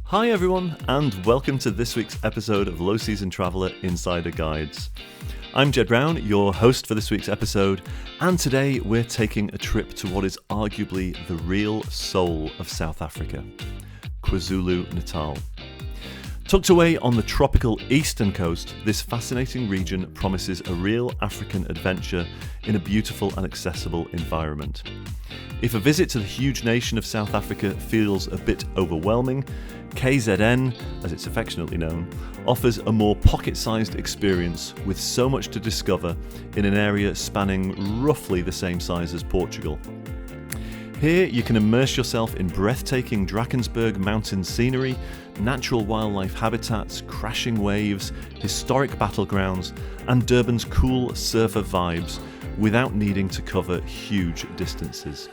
Hi everyone, and welcome to this week's episode of Low Season Traveller Insider Guides. I'm Jed Brown, your host for this week's episode, and today we're taking a trip to what is arguably the real soul of South Africa, KwaZulu-Natal. Tucked away on the tropical eastern coast, this fascinating region promises a real African adventure in a beautiful and accessible environment. If a visit to the huge nation of South Africa feels a bit overwhelming, KZN, as it's affectionately known, offers a more pocket-sized experience with so much to discover in an area spanning roughly the same size as Portugal. Here you can immerse yourself in breathtaking Drakensberg mountain scenery, natural wildlife habitats, crashing waves, historic battlegrounds, and Durban's cool surfer vibes without needing to cover huge distances.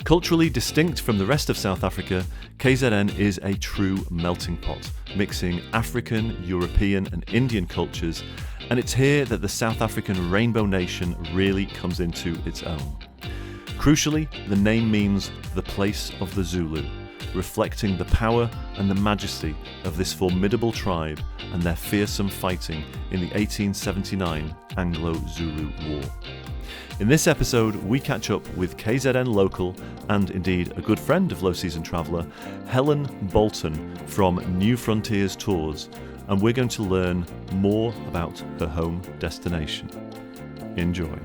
Culturally distinct from the rest of South Africa, KZN is a true melting pot, mixing African, European and Indian cultures, and it's here that the South African Rainbow Nation really comes into its own. Crucially, the name means the place of the Zulu, reflecting the power and the majesty of this formidable tribe and their fearsome fighting in the 1879 Anglo-Zulu War. In this episode, we catch up with KZN local and indeed a good friend of Low Season Traveller, Helen Bolton from New Frontiers Tours, and we're going to learn more about her home destination. Enjoy.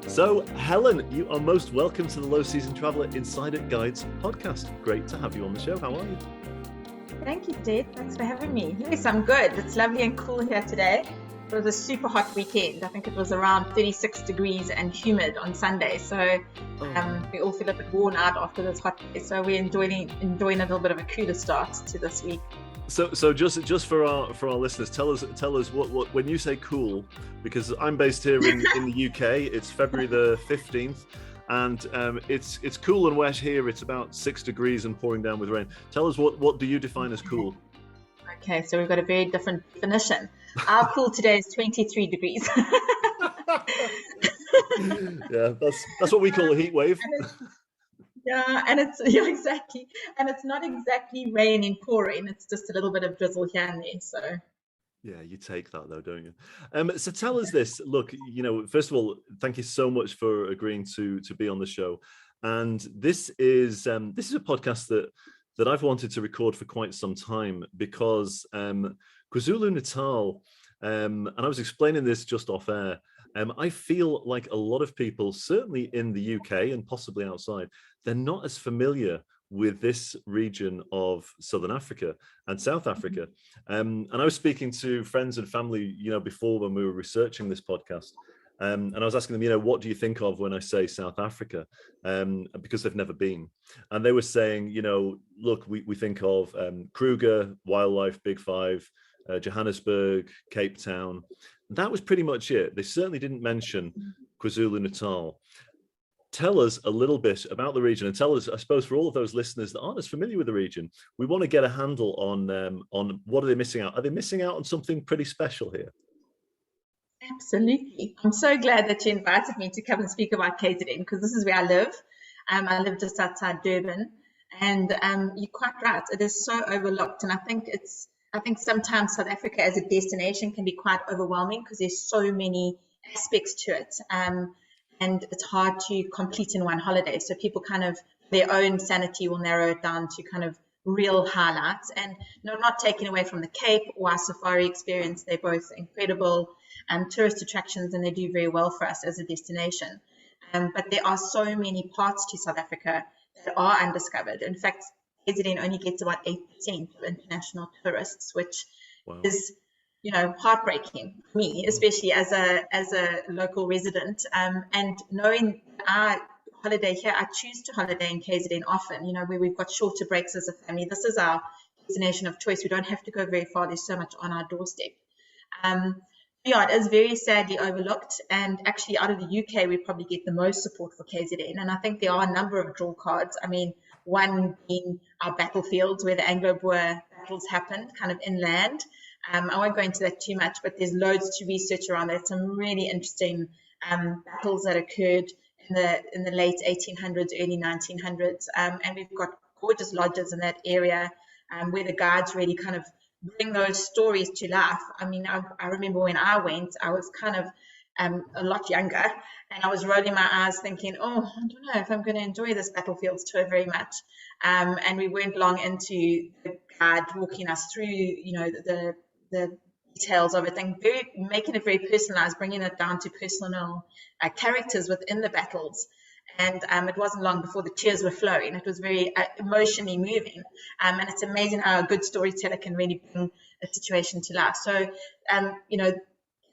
So, Helen, you are most welcome to the Low Season Traveller Insider Guides podcast. Great to have you on the show. How are you? Thank you, Jed. Thanks for having me. Yes, I'm good. It's lovely and cool here today. It was a super hot weekend. I think it was around 36 degrees and humid on Sunday. So we all feel a bit worn out after this hot day. So we're enjoying a little bit of a cooler start to this week. So just for our listeners, tell us what when you say cool, because I'm based here in the UK. It's February the 15th, and it's cool and wet here. It's about 6 degrees and pouring down with rain. Tell us what do you define as cool? Okay, so we've got a very different definition. Our pool today is 23 degrees. Yeah, that's what we call a heat wave. Exactly. And it's not exactly raining, pouring. It's just a little bit of drizzle here and there. So yeah, you take that though, don't you? So tell us this. Look, first of all, thank you so much for agreeing to be on the show. And this is a podcast that I've wanted to record for quite some time because KwaZulu-Natal, and I was explaining this just off air, I feel like a lot of people, certainly in the UK and possibly outside, they're not as familiar with this region of Southern Africa and South Africa. And I was speaking to friends and family, before when we were researching this podcast. And I was asking them, what do you think of when I say South Africa? Because they've never been. And they were saying, look, we think of Kruger, Wildlife, Big Five, Johannesburg, Cape Town. That was pretty much it. They certainly didn't mention KwaZulu-Natal. Tell us a little bit about the region, and tell us, I suppose, for all of those listeners that aren't as familiar with the region, we want to get a handle on what are they missing out? Are they missing out on something pretty special here? Absolutely. I'm so glad that you invited me to come and speak about KZN, because this is where I live. I live just outside Durban, and you're quite right. It is so overlooked, and I think sometimes South Africa as a destination can be quite overwhelming because there's so many aspects to it, and it's hard to complete in one holiday. So people kind of, their own sanity will narrow it down to kind of real highlights, and not taken away from the Cape or our safari experience. They're both incredible tourist attractions, and they do very well for us as a destination. But there are so many parts to South Africa that are undiscovered. In fact, KZN only gets about 8% of international tourists, which is, heartbreaking for me, especially as a local resident. And knowing our holiday here, I choose to holiday in KZN often, where we've got shorter breaks as a family. This is our destination of choice. We don't have to go very far. There's so much on our doorstep. It is very sadly overlooked, and actually out of the UK we probably get the most support for KZN, and I think there are a number of draw cards. I mean, one being our battlefields where the Anglo-Boer battles happened, kind of inland. I won't go into that too much, but there's loads to research around that. Some really interesting battles that occurred in the late 1800s, early 1900s, and we've got gorgeous lodges in that area, where the guides really kind of bring those stories to life. I mean, I remember when I went, I was kind of a lot younger, and I was rolling my eyes thinking, oh, I don't know if I'm going to enjoy this battlefields tour very much. And we weren't long into the guide walking us through, the details of it, and making it very personalized, bringing it down to personal characters within the battles. And it wasn't long before the tears were flowing. It was very emotionally moving. And it's amazing how a good storyteller can really bring a situation to life. So,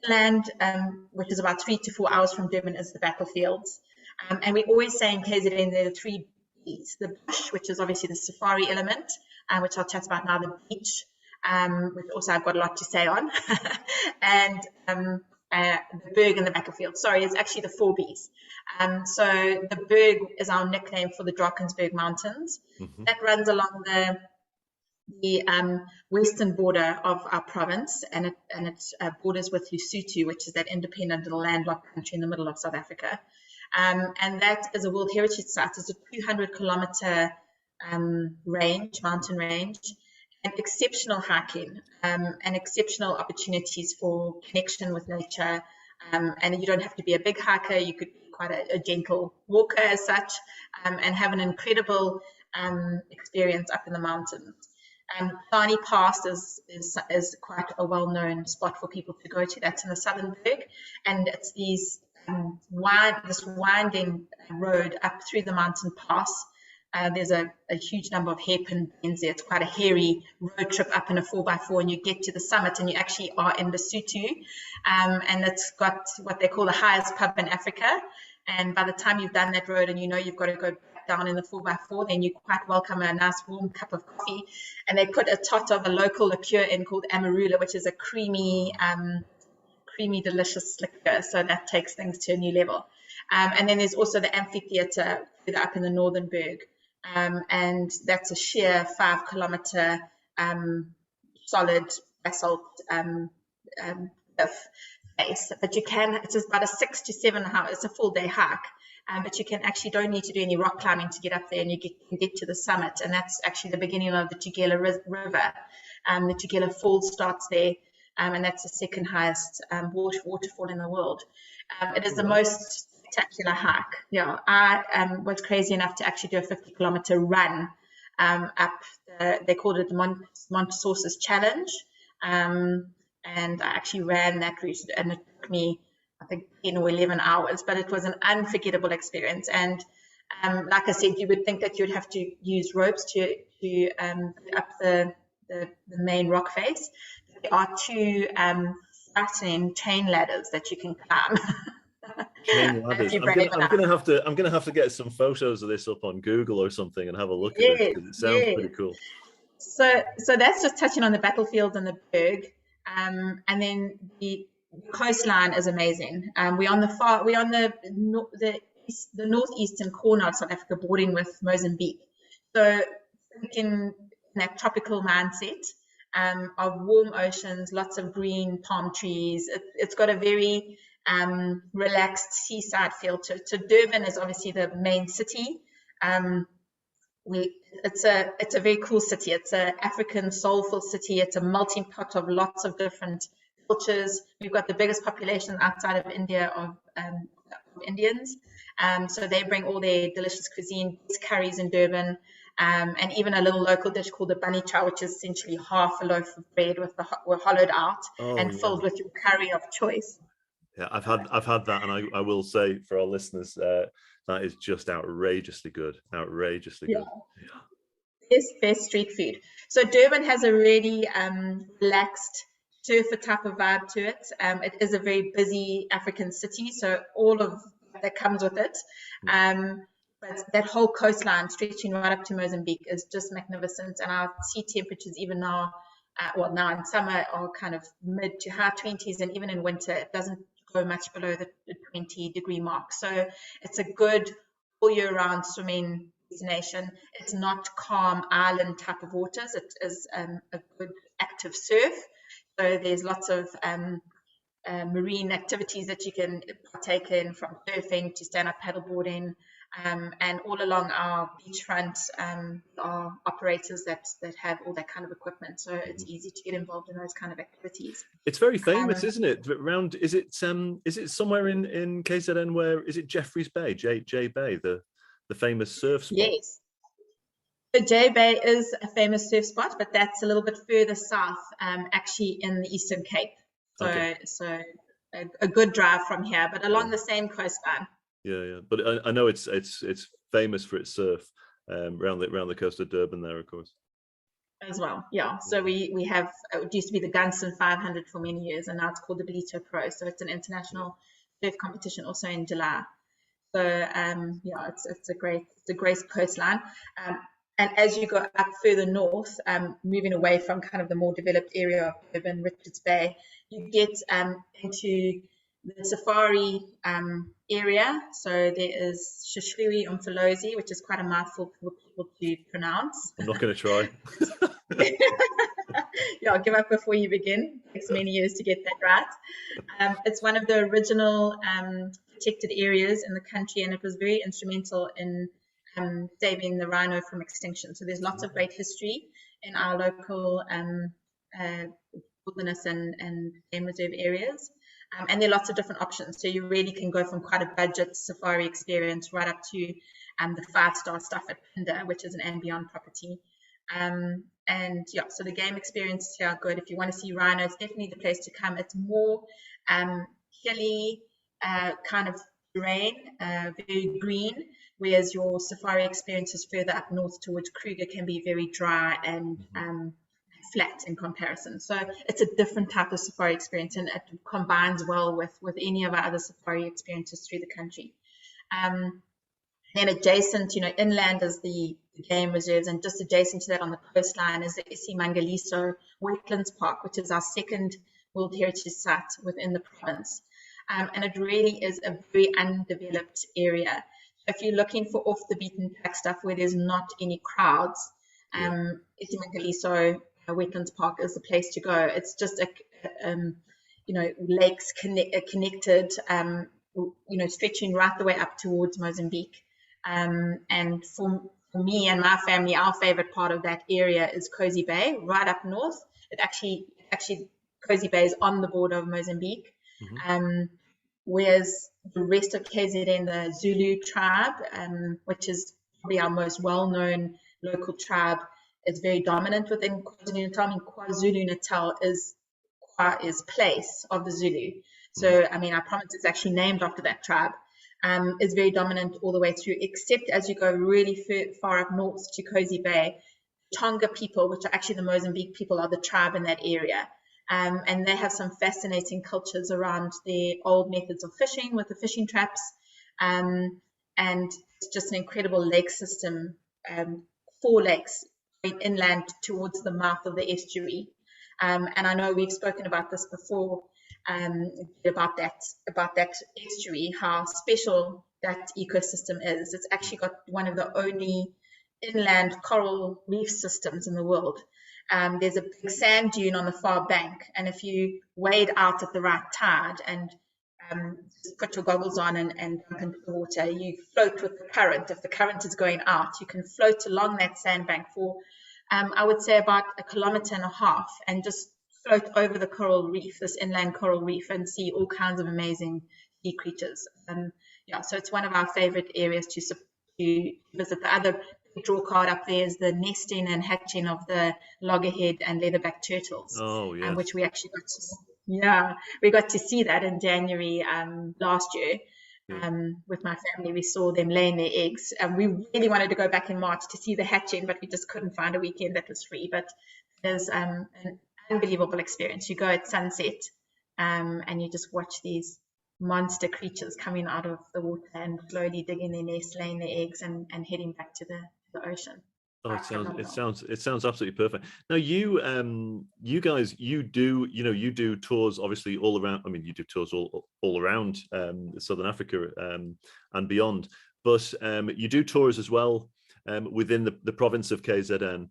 land, which is about 3 to 4 hours from Durban, is the battlefields. And we always say in KZN there are 3 B's: the bush, which is obviously the safari element, which I'll chat about now, the beach, which also I've got a lot to say on, and the berg and the battlefield. Sorry, it's actually the 4 B's. So the berg is our nickname for the Drakensberg Mountains. Mm-hmm. That runs along the western border of our province, and it borders with Lesotho, which is that independent little landlocked country in the middle of South Africa. And that is a World Heritage Site. It's a 200-kilometer mountain range, and exceptional hiking, and exceptional opportunities for connection with nature. And you don't have to be a big hiker. You could be quite a gentle walker as such, and have an incredible experience up in the mountains. Barney Pass is quite a well-known spot for people to go to. That's in the southern berg, and it's this winding road up through the mountain pass. There's a huge number of hairpin bends there. It's quite a hairy road trip up in a 4x4, and you get to the summit and you actually are in Lesotho. And it's got what they call the highest pub in Africa. And by the time you've done that road and you've got to go down in the 4x4, then you quite welcome a nice warm cup of coffee. And they put a tot of a local liqueur in called Amarula, which is a creamy, delicious liquor. So that takes things to a new level. And then there's also the amphitheater further up in the northern berg. And that's a sheer 5-kilometer solid basalt cliff face. But it's about a 6 to 7 hours, it's a full day hike. But you don't need to do any rock climbing to get up there, and you can get to the summit. And that's actually the beginning of the Tugela River. The Tugela Falls starts there, and that's the second highest waterfall in the world. It is the most spectacular hike. Yeah, I was crazy enough to actually do a 50-kilometer run up. They called it the Montessori's Challenge, and I actually ran that route, and it took me, I think, 10 or 11 hours, but it was an unforgettable experience. And like I said, you would think that you'd have to use ropes to up the main rock face. There are 2 frightening chain ladders that you can climb. Chain ladders. I'm gonna have to get some photos of this up on Google or something and have a look at it, because it sounds pretty cool. So that's just touching on the battlefield and the berg, and then the coastline is amazing. We're on the northeastern corner of South Africa, bordering with Mozambique. So thinking in that tropical mindset of warm oceans, lots of green palm trees. It's got a very relaxed seaside feel to it. So Durban is obviously the main city. It's a very cool city. It's an African soulful city. It's a melting pot of lots of different cultures. We've got the biggest population outside of India of Indians. So they bring all their delicious cuisine, curries in Durban, and even a little local dish called the bunny chow, which is essentially half a loaf of bread with hollowed out and filled with your curry of choice. Yeah, I've had that, and I will say for our listeners, that is just outrageously good. Good. Yeah. It's best street food. So Durban has a really relaxed surfer type of vibe to it. It is a very busy African city, so all of that comes with it. But that whole coastline stretching right up to Mozambique is just magnificent. And our sea temperatures, even now, now in summer, are kind of mid to high 20s, and even in winter, it doesn't go much below the 20-degree mark. So it's a good all year round swimming destination. It's not calm island type of waters. It is a good active surf. So there's lots of marine activities that you can partake in, from surfing to stand-up paddleboarding. And all along our beachfront are operators that have all that kind of equipment, so it's easy to get involved in those kind of activities. It's very famous, isn't it? Around, is it somewhere in KZN where, is it Jeffreys Bay, J Bay, the famous surf spot? Yes. So J Bay is a famous surf spot, but that's a little bit further south, actually in the Eastern Cape. So, okay. so a good drive from here, but along the same coastline. Yeah. But I know it's famous for its surf around the coast of Durban there, of course. As well, yeah. So we have, it used to be the Gunston 500 for many years, and now it's called the Belito Pro. So it's an international surf competition, also in July. So yeah, it's a great coastline. And as you go up further north, moving away from kind of the more developed area of Durban, Richards Bay, you get into the safari area. So there is Shishliwi Umfolozi, which is quite a mouthful for people to pronounce. I'm not going to try. Yeah, give up before you begin. It takes many years to get that right. It's one of the original protected areas in the country, and it was very instrumental in saving the rhino from extinction. So there's lots of great history in our local wilderness and game reserve areas. And there are lots of different options. So you really can go from quite a budget safari experience right up to the 5-star stuff at Pinda, which is an and beyond property. And yeah, so the game experiences here are good. If you want to see rhino, it's definitely the place to come. It's more hilly, kind of terrain, very green, whereas your safari experiences further up north towards Kruger can be very dry and flat in comparison. So it's a different type of safari experience, and it combines well with any of our other safari experiences through the country. Then adjacent, inland is the game reserves, and just adjacent to that on the coastline is the Isimangaliso Wetlands Park, which is our second World Heritage Site within the province. And it really is a very undeveloped area. If you're looking for off the beaten track stuff where there's not any crowds, Isimangaliso Wetlands Park is the place to go. It's just lakes connected, stretching right the way up towards Mozambique. And for me and my family, our favorite part of that area is Cozy Bay, right up north. It actually Cozy Bay is on the border of Mozambique. Whereas the rest of KZN, the Zulu tribe, which is probably our most well-known local tribe, is very dominant within KwaZulu-Natal. I mean, KwaZulu-Natal is place of the Zulu. So, I mean, our province is actually named after that tribe. Is very dominant all the way through, except as you go really far up north to Cozy Bay. Tonga people, which are actually the Mozambique people, are the tribe in that area. And they have some fascinating cultures around their old methods of fishing with the fishing traps. And it's just an incredible lake system, 4 lakes going inland towards the mouth of the estuary. And I know we've spoken about this before, about that estuary, how special that ecosystem is. It's actually got one of the only inland coral reef systems in the world. There's a big sand dune on the far bank, and if you wade out at the right tide and just put your goggles on and jump into the water, you float with the current. If the current is going out, you can float along that sandbank for I would say about 1.5 kilometers, and just float over the coral reef, this inland coral reef, and see all kinds of amazing sea creatures. So it's one of our favorite areas to visit. The other draw card up there is the nesting and hatching of the loggerhead and leatherback turtles. Oh, yes. Which we actually got to see that in January last year. With my family, we saw them laying their eggs, and we really wanted to go back in March to see the hatching, but we just couldn't find a weekend that was free. But there's an unbelievable experience. You go at sunset, and you just watch these monster creatures coming out of the water and slowly digging their nests, laying their eggs, and heading back to the ocean. Oh, it sounds absolutely perfect. Now you guys, you do tours obviously all around. I mean, you do tours all around Southern Africa and beyond, but you do tours as well within the province of KZN.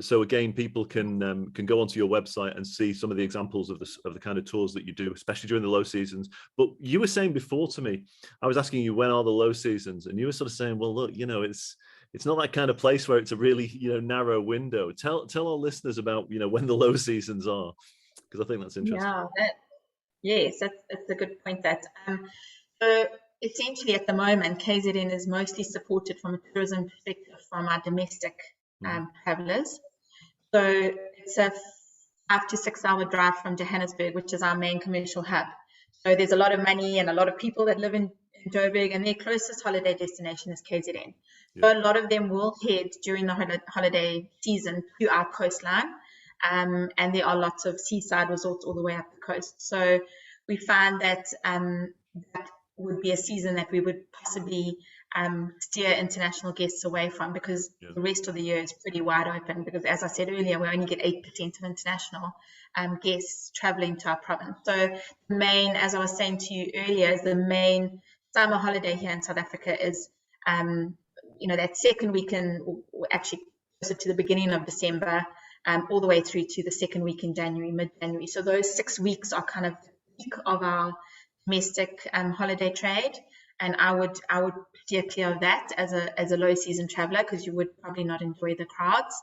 So again, people can go onto your website and see some of the examples of the kind of tours that you do, especially during the low seasons. But you were saying before to me, I was asking you when are the low seasons, and you were sort of saying, well, look, it's not that kind of place where it's a really narrow window. Tell our listeners about when the low seasons are, because I think that's interesting. Yes, that's a good point. So essentially at the moment, KZN is mostly supported from a tourism perspective from our domestic travelers. So it's a 5 to 6 hour drive from Johannesburg, which is our main commercial hub. So there's a lot of money and a lot of people that live in Joburg, and their closest holiday destination is KZN. So a lot of them will head during the holiday season to our coastline. And there are lots of seaside resorts all the way up the coast. So we find that that would be a season that we would possibly steer international guests away from, because the rest of the year is pretty wide open, because as I said earlier, we only get 8% of international guests traveling to our province. So the main, as I was saying to you earlier, is the main summer holiday here in South Africa is that second weekend, or actually closer to the beginning of December, all the way through to the second week in January, mid-January. So those 6 weeks are kind of the peak of our domestic holiday trade, and I would steer clear of that as a low season traveler, because you would probably not enjoy the crowds.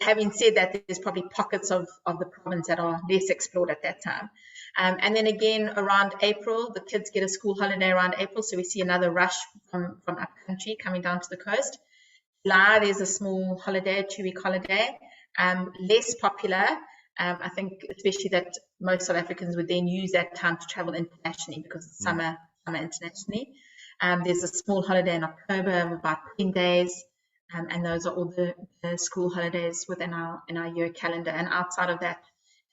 Having said that, there's probably pockets of the province that are less explored at that time. And then again, around April, the kids get a school holiday around April, so we see another rush from up country coming down to the coast. July, there's a small holiday, a 2-week holiday, less popular. I think especially that most South Africans would then use that time to travel internationally, because it's summer internationally. There's a small holiday in October of about 10 days, and those are all the school holidays within our year calendar. And outside of that,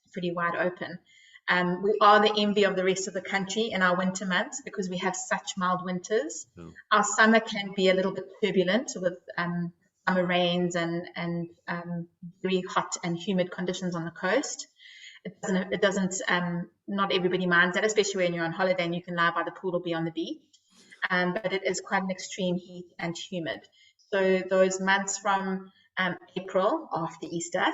it's pretty wide open. We are the envy of the rest of the country in our winter months, because we have such mild winters. Our summer can be a little bit turbulent with summer rains and very hot and humid conditions on the coast. It doesn't not everybody minds that, especially when you're on holiday and you can lie by the pool or be on the beach. But it is quite an extreme heat and humid. So those months from April after Easter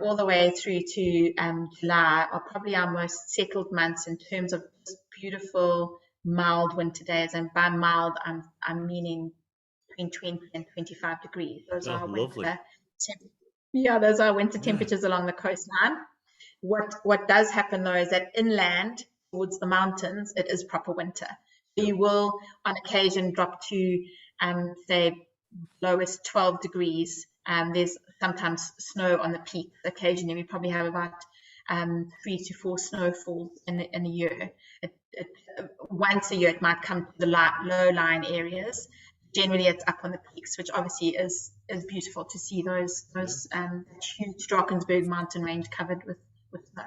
all the way through to July are probably our most settled months in terms of beautiful mild winter days. And by mild, I'm meaning between 20 and 25 degrees. Those are winter. Those are winter temperatures along the coastline. What does happen though is that inland towards the mountains, it is proper winter. So you will on occasion drop to say lowest 12 degrees. There's sometimes snow on the peaks. Occasionally we probably have about 3 to 4 snowfalls in a year. Once a year it might come to the low-lying areas. Generally it's up on the peaks, which obviously is beautiful to see those huge Drakensberg mountain range covered with snow.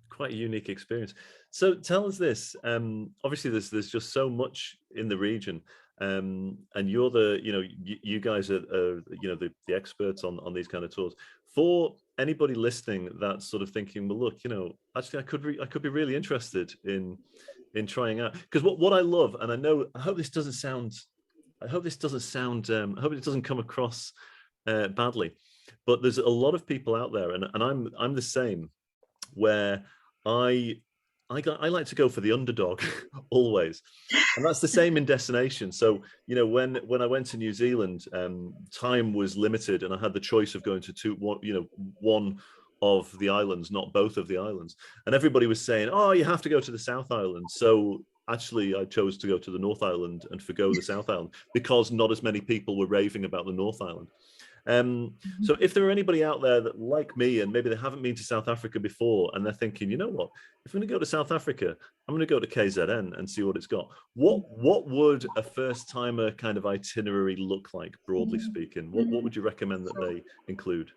Quite a unique experience. So tell us this. Obviously there's just so much in the region. And you're you guys are the experts on these kind of tours. For anybody listening that's sort of thinking, well, look, actually I could be really interested in trying out, because what I love, and I hope it doesn't come across badly, but there's a lot of people out there, and I'm the same, where I like to go for the underdog always, and that's the same in destination. So when I went to New Zealand, time was limited, and I had the choice of going to one of the islands, not both of the islands, and everybody was saying, oh, you have to go to the South Island. So actually I chose to go to the North Island and forgo the South Island, because not as many people were raving about the North Island. So if there are anybody out there that, like me, and maybe they haven't been to South Africa before, and they're thinking, you know what, if I'm going to go to South Africa, I'm going to go to KZN and see what it's got. What would a first timer kind of itinerary look like, broadly speaking? What would you recommend that they include?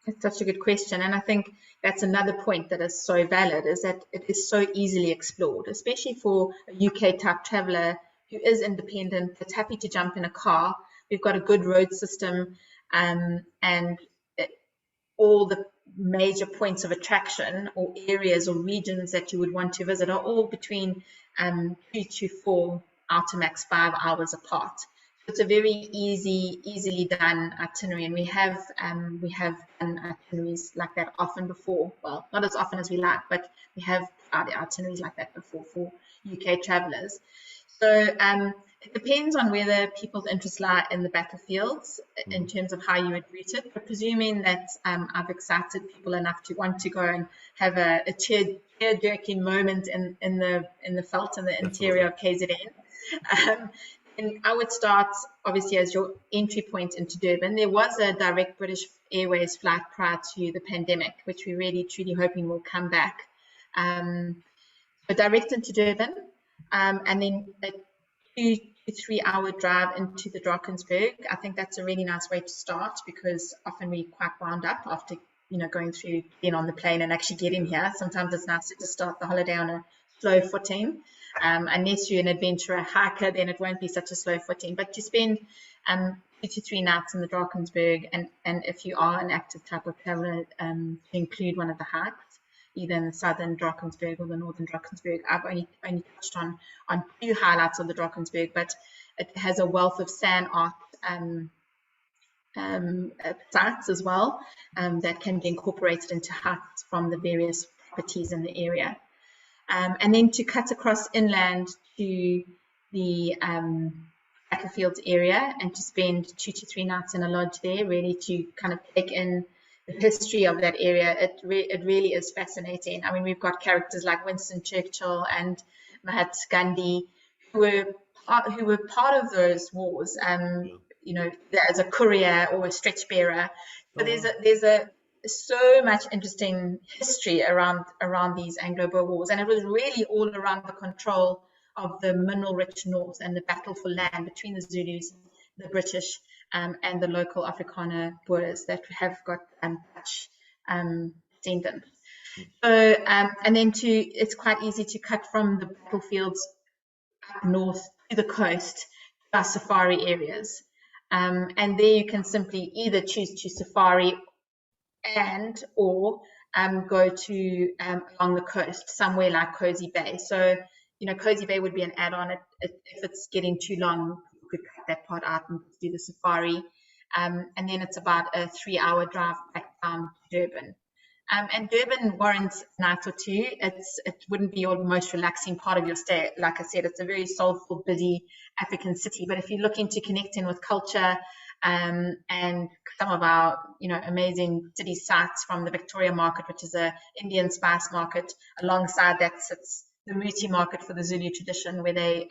It's such a good question. And I think that's another point that is so valid, is that it is so easily explored, especially for a UK type traveler who is independent, that's happy to jump in a car. We've got a good road system, and all the major points of attraction or areas or regions that you would want to visit are all between 3 to 4 out to max 5 hours apart. It's a very easily done itinerary, and we have done itineraries like that often before. Well, not as often as we like, but we have itineraries like that before for UK travellers. So it depends on whether people's interests lie in the battlefields in terms of how you would route it. But presuming that I've excited people enough to want to go and have a tear-jerking moment in the veldt in the interior of KZN. And I would start, obviously, as your entry point into Durban. There was a direct British Airways flight prior to the pandemic, which we're really, truly hoping will come back. So direct into Durban, and then a 2 to 3 hour drive into the Drakensberg. I think that's a really nice way to start, because often we quite wound up after, going through, being on the plane and actually getting here. Sometimes it's nicer to start the holiday on a slow footing. Unless you're an adventurer hiker, then it won't be such a slow footing. But to spend 2 to 3 nights in the Drakensberg, and if you are an active type of traveller, to include one of the hikes, either in the southern Drakensberg or the northern Drakensberg. I've only touched on 2 highlights of the Drakensberg, but it has a wealth of sand art sites as well, that can be incorporated into hikes from the various properties in the area. And then to cut across inland to the battlefields area and to spend 2 to 3 nights in a lodge there, really to kind of take in the history of that area. It really is fascinating. I mean, we've got characters like Winston Churchill and Mahatma Gandhi who were part of those wars, as a courier or a stretch bearer. So there's so much interesting history around these Anglo-Boer wars, and it was really all around the control of the mineral-rich north and the battle for land between the Zulus, the British, and the local Afrikaner Boers that have got Dutch descendants. So, and then it's quite easy to cut from the battlefields up north to the coast to our safari areas, and there you can simply either choose to safari or go to along the coast, somewhere like Cozy Bay. So, Cozy Bay would be an add-on. If it's getting too long, you could cut that part out and do the safari. And then it's about a 3 hour drive back down to Durban. And Durban warrants a night or two. It wouldn't be your most relaxing part of your stay. Like I said, it's a very soulful, busy African city. But if you're looking to connect in with culture, and some of our, amazing city sites from the Victoria Market, which is a Indian spice market. Alongside that sits the Muti market for the Zulu tradition, where they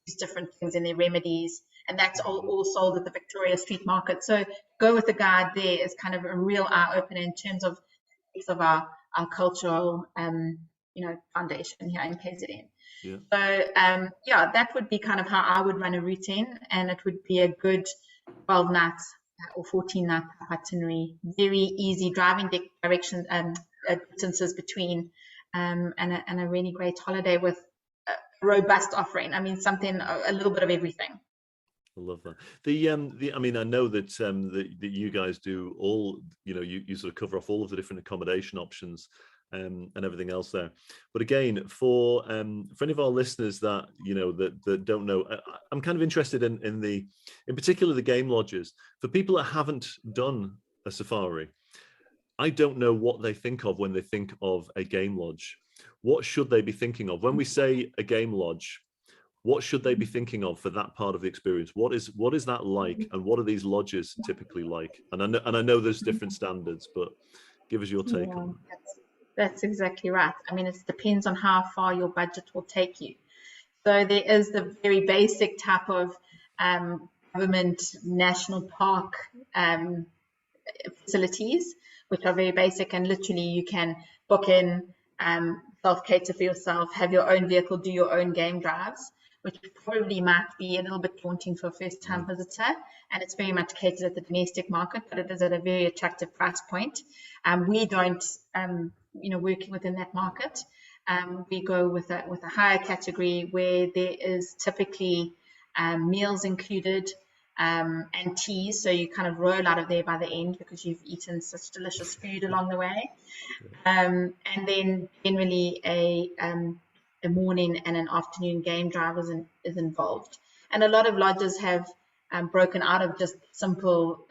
use different things in their remedies, and that's all sold at the Victoria Street Market. So go with the guide there is kind of a real eye opener in terms of our cultural, foundation here in KZN. Yeah. So that would be kind of how I would run a routine, and it would be a good 12 nights or 14 night itinerary. Very easy driving direction distances between, and a really great holiday with a robust offering. I mean, a little bit of everything. I love that. I mean, I know that that you guys do all, you sort of cover off all of the different accommodation options and everything else there. But again, for any of our listeners that that don't know, I'm kind of interested in particular the game lodges. For people that haven't done a safari, I don't know what they think of when they think of a game lodge. What should they be thinking of when we say a game lodge? What should they be thinking of for that part of the experience? What is that like, and what are these lodges typically like? And I know there's different standards, but give us your take on that. That's exactly right. I mean, it depends on how far your budget will take you. So there is the very basic type of government national park facilities, which are very basic, and literally you can book in, self-cater for yourself, have your own vehicle, do your own game drives, which probably might be a little bit daunting for a first-time visitor. And it's very much catered at the domestic market, but it is at a very attractive price point. We don't, working within that market. We go with a higher category where there is typically meals included, and teas, so you kind of roll out of there by the end because you've eaten such delicious food along the way. And then generally a morning and an afternoon game drive is involved. And a lot of lodges have broken out of just simple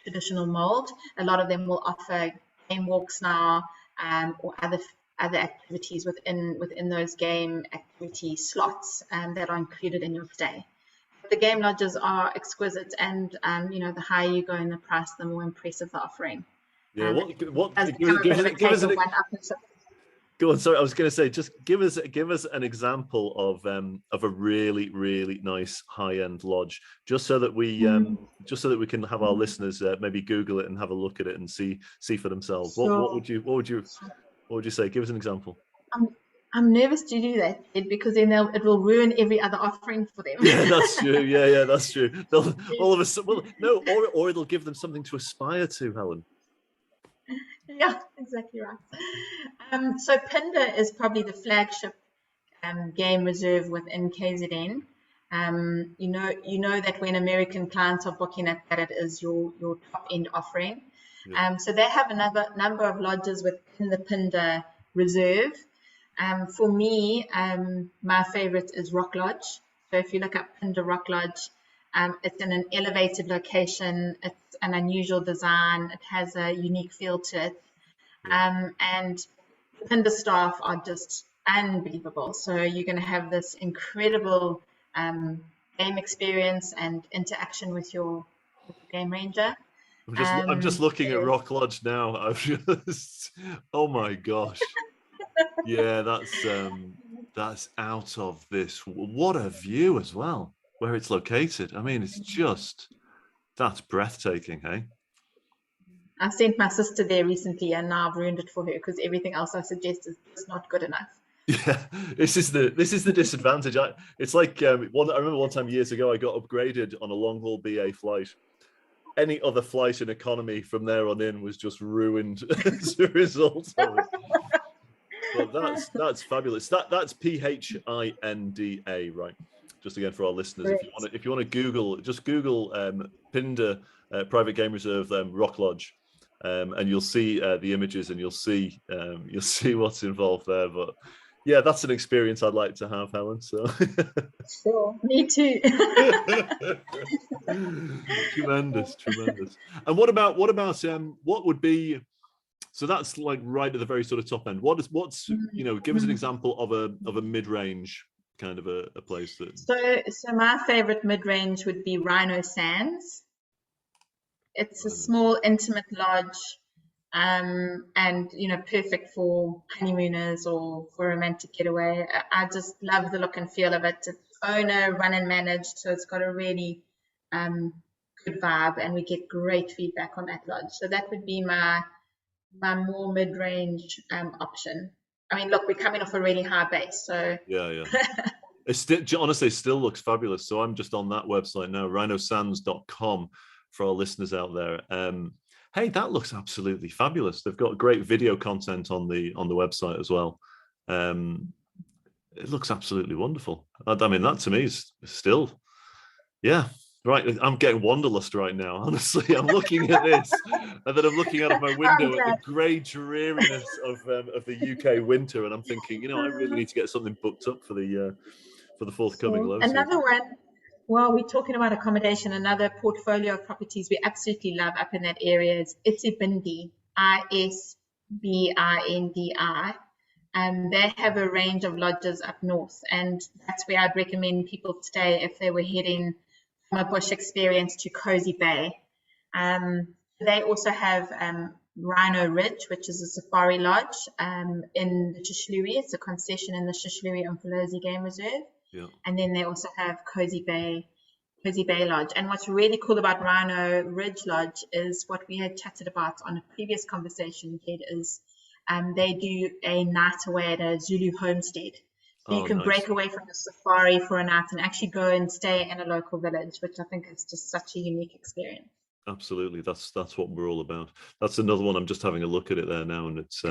traditional mold. A lot of them will offer game walks now, or other activities within those game activity slots that are included in your stay. The game lodges are exquisite, and the higher you go in the price, the more impressive the offering. Yeah, give us Go on. Sorry, I was going to say, just give us an example of a really, really nice high-end lodge, just so that we can have our listeners maybe Google it and have a look at it and see for themselves. Sure. What would you say? Give us an example. I'm nervous to do that because then it will ruin every other offering for them. Yeah, that's true. Yeah, that's true. They'll all of a sudden, or it'll give them something to aspire to, Helen. Yeah, exactly right. So Pinder is probably the flagship game reserve within KZN. You know that when American clients are booking it, that it is your top end offering. Yeah. So they have another number of lodges within the Pinder reserve. For me, my favorite is Rock Lodge. So if you look up Pinder Rock Lodge, it's in an elevated location. It's an unusual design. It has a unique feel to it. And the Pinder staff are just unbelievable. So you're going to have this incredible game experience and interaction with your game ranger. I'm just looking at Rock Lodge now. Oh my gosh. Yeah, that's out of this. What a view as well, where it's located. I mean, that's breathtaking, hey? I sent my sister there recently, and now I've ruined it for her because everything else I suggest is just not good enough. Yeah, this is the disadvantage. It's like I remember one time years ago I got upgraded on a long haul BA flight. Any other flight in economy from there on in was just ruined as a result of it. But that's fabulous. That's PHINDA, right? Just again for our listeners, right. If you want to Google, just Google Pinder Private Game Reserve Rock Lodge, and you'll see the images and you'll see what's involved there. But yeah, that's an experience I'd like to have, Helen. So sure, me too. Tremendous. And what about what would be? So that's like right at the very sort of top end. What's give us an example of a mid-range kind of a place that. So my favorite mid-range would be Rhino Sands. It's a small, intimate lodge, and perfect for honeymooners or for a romantic getaway. I just love the look and feel of it. It's owner run and managed, so it's got a really good vibe, and we get great feedback on that lodge. So that would be my more mid-range option. I mean, look, we're coming off a really high base, so yeah. Honestly, it still looks fabulous. So I'm just on that website now, rhinosands.com, for our listeners out there. Hey, that looks absolutely fabulous. They've got great video content on the website as well. It looks absolutely wonderful. I mean, that to me is still, yeah. Right, I'm getting wanderlust right now. Honestly, I'm looking at this, and then I'm looking out of my window at the grey dreariness of the UK winter, and I'm thinking, I really need to get something booked up for the forthcoming low season. Another one. Well, we're talking about accommodation. Another portfolio of properties we absolutely love up in that area is Isibindi, ISBINDI. They have a range of lodges up north, and that's where I'd recommend people stay if they were heading from a bush experience to Cozy Bay. They also have Rhino Ridge, which is a safari lodge in the Shishlui. It's a concession in the Shishlui Umfolozi Game Reserve. Yeah. And then they also have Cozy Bay Lodge. And what's really cool about Rhino Ridge Lodge is what we had chatted about on a previous conversation, Jed, is they do a night away at a Zulu homestead. So you can break away from the safari for a night and actually go and stay in a local village, which I think is just such a unique experience. Absolutely, that's what we're all about. That's another one. I'm just having a look at it there now, and it's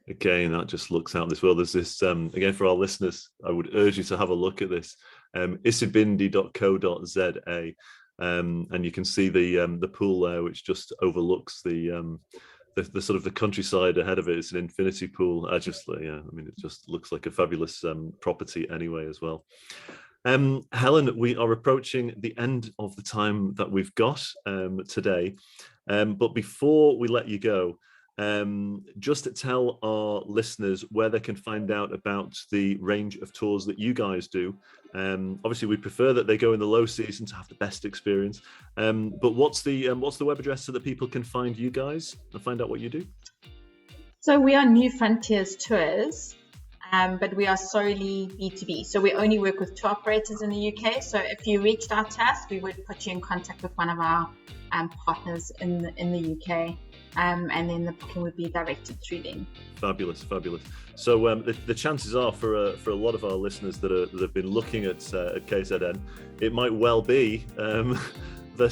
again, that just looks out this world. There's this again for our listeners. I would urge you to have a look at this. Isibindi.co.za, and you can see the pool there, which just overlooks the sort of the countryside ahead of it. It's an infinity pool. I mean, it just looks like a fabulous property anyway as well. Helen, we are approaching the end of the time that we've got today. But before we let you go, just to tell our listeners where they can find out about the range of tours that you guys do. Obviously, we prefer that they go in the low season to have the best experience. But what's the web address so that people can find you guys and find out what you do? So we are New Frontiers Tours, but we are solely B2B. So we only work with tour operators in the UK. So if you reached out to us, we would put you in contact with one of our partners in the UK. And then the booking would be directed through them. Fabulous. So the chances are for a lot of our listeners that have been looking at KZN, it might well be that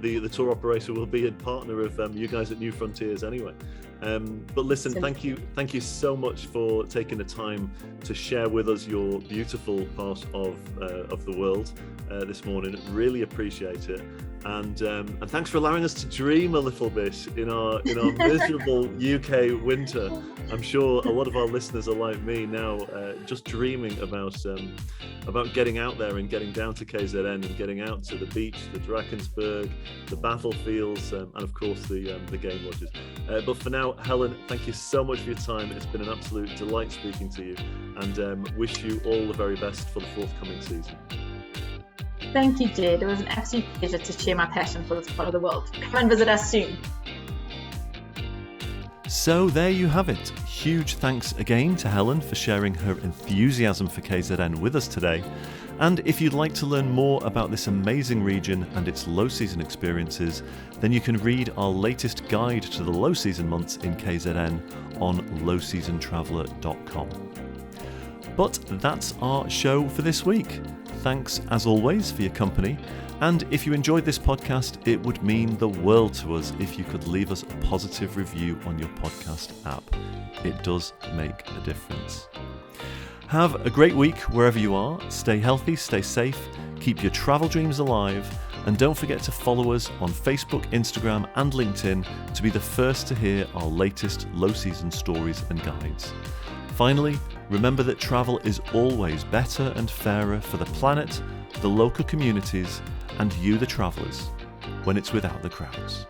the tour operator will be a partner of you guys at New Frontiers anyway. But listen, thank you so much for taking the time to share with us your beautiful part of the world this morning. Really appreciate it, and thanks for allowing us to dream a little bit in our miserable UK winter. I'm sure a lot of our listeners are like me now, just dreaming about getting out there and getting down to KZN and getting out to the beach, the Drakensberg, the battlefields, and of course the game lodges. But for now, Helen, thank you so much for your time. It's been an absolute delight speaking to you, and wish you all the very best for the forthcoming season. Thank you, Jed. It was an absolute pleasure to share my passion for this part of the world. Come and visit us soon. So there you have it. Huge thanks again to Helen for sharing her enthusiasm for KZN with us today. And if you'd like to learn more about this amazing region and its low season experiences, then you can read our latest guide to the low season months in KZN on lowseasontraveller.com. But that's our show for this week. Thanks as always for your company. And if you enjoyed this podcast, it would mean the world to us if you could leave us a positive review on your podcast app. It does make a difference. Have a great week wherever you are. Stay healthy, stay safe, keep your travel dreams alive, and don't forget to follow us on Facebook, Instagram, and LinkedIn to be the first to hear our latest low season stories and guides. Finally, remember that travel is always better and fairer for the planet, the local communities, and you, the travellers, when it's without the crowds.